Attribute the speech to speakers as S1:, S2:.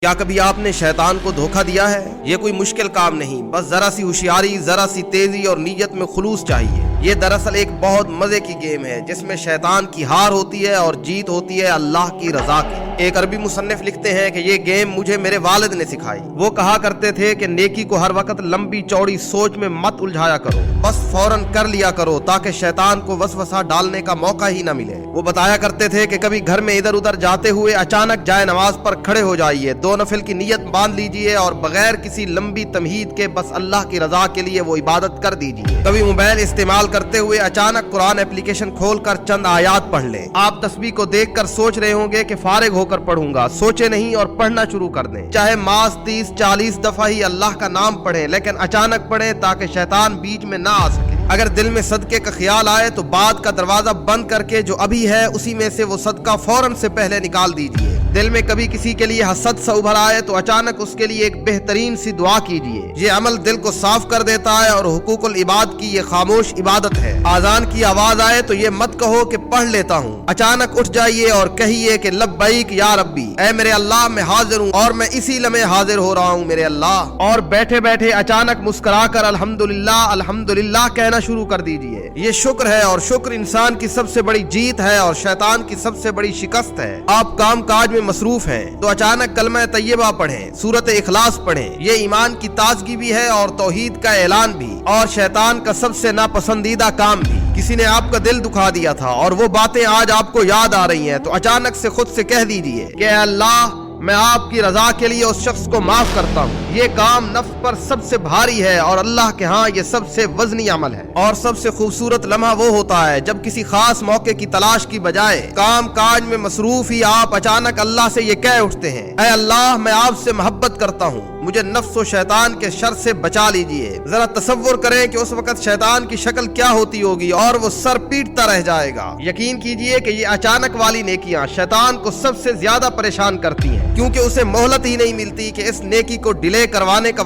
S1: کیا کبھی آپ نے شیطان کو دھوکہ دیا ہے؟ یہ کوئی مشکل کام نہیں، بس ذرا سی ہوشیاری، ذرا سی تیزی اور نیت میں خلوص چاہیے۔ یہ دراصل ایک بہت مزے کی گیم ہے جس میں شیطان کی ہار ہوتی ہے اور جیت ہوتی ہے اللہ کی رضا کی۔ ایک عربی مصنف لکھتے ہیں کہ یہ گیم مجھے میرے والد نے سکھائی۔ وہ کہا کرتے تھے کہ نیکی کو ہر وقت لمبی چوڑی سوچ میں مت الجھایا کرو، بس فوراً کر لیا کرو تاکہ شیطان کو وسوسہ ڈالنے کا موقع ہی نہ ملے۔ وہ بتایا کرتے تھے کہ کبھی گھر میں ادھر ادھر جاتے ہوئے اچانک جائے نماز پر کھڑے ہو جائیے، 2 نفل کی نیت باندھ لیجئے اور بغیر کسی لمبی تمہید کے بس اللہ کی رضا کے لیے وہ عبادت کر دیجئے۔ کبھی موبائل استعمال کرتے ہوئے اچانک قرآن اپلیکیشن کھول کر چند آیات پڑھ لیں۔ آپ تسبیح کو دیکھ کر سوچ رہے ہوں گے کہ فارغ ہو کر پڑھوں گا، سوچے نہیں اور پڑھنا شروع کر دیں۔ چاہے ماس 30-40 دفعہ ہی اللہ کا نام پڑھیں، لیکن اچانک پڑھیں تاکہ شیطان بیچ میں نہ آ سکے۔ اگر دل میں صدقے کا خیال آئے تو بعد کا دروازہ بند کر کے جو ابھی ہے اسی میں سے وہ صدقہ فوراً سے پہلے نکال دیجئے۔ دل میں کبھی کسی کے لیے حسد سا ابھر آئے تو اچانک اس کے لیے ایک بہترین سی دعا کیجئے۔ یہ عمل دل کو صاف کر دیتا ہے اور حقوق العباد کی یہ خاموش عبادت ہے۔ آذان کی آواز آئے تو یہ مت کہو کہ پڑھ لیتا ہوں، اچانک اٹھ جائیے اور کہیے کہ لبیک یا ربی، اے میرے اللہ میں حاضر ہوں اور میں اسی لمحے حاضر ہو رہا ہوں میرے اللہ۔ اور بیٹھے بیٹھے اچانک مسکرا کر الحمدللہ الحمدللہ کہنا شروع کر دیجئے۔ یہ شکر ہے اور شکر انسان کی سب سے بڑی جیت ہے اور شیطان کی سب سے بڑی شکست ہے۔ آپ کام کاج میں مصروف ہیں تو اچانک کلمہ طیبہ پڑھیں، سورۃ اخلاص پڑھیں۔ یہ ایمان کی تازگی بھی ہے اور توحید کا اعلان بھی، اور شیطان کا سب سے ناپسندیدہ کام بھی۔ کسی نے آپ کا دل دکھا دیا تھا اور وہ باتیں آج آپ کو یاد آ رہی ہیں تو اچانک سے خود سے کہہ دیجئے کہ اے اللہ، میں آپ کی رضا کے لیے اس شخص کو معاف کرتا ہوں۔ یہ کام نفس پر سب سے بھاری ہے اور اللہ کے ہاں یہ سب سے وزنی عمل ہے۔ اور سب سے خوبصورت لمحہ وہ ہوتا ہے جب کسی خاص موقع کی تلاش کی بجائے کام کاج میں مصروف ہی آپ اچانک اللہ سے یہ کہہ اٹھتے ہیں، اے اللہ، میں آپ سے محبت کرتا ہوں، مجھے نفس و شیطان کے شر سے بچا لیجئے۔ ذرا تصور کریں کہ اس وقت شیطان کی شکل کیا ہوتی ہوگی اور وہ سر پیٹتا رہ جائے گا۔ یقین کیجئے کہ یہ اچانک والی نیکیاں شیطان کو سب سے زیادہ پریشان کرتی ہیں، کیونکہ اسے مہلت ہی نہیں ملتی کہ اس نیکی کو ڈیلے کروانے کا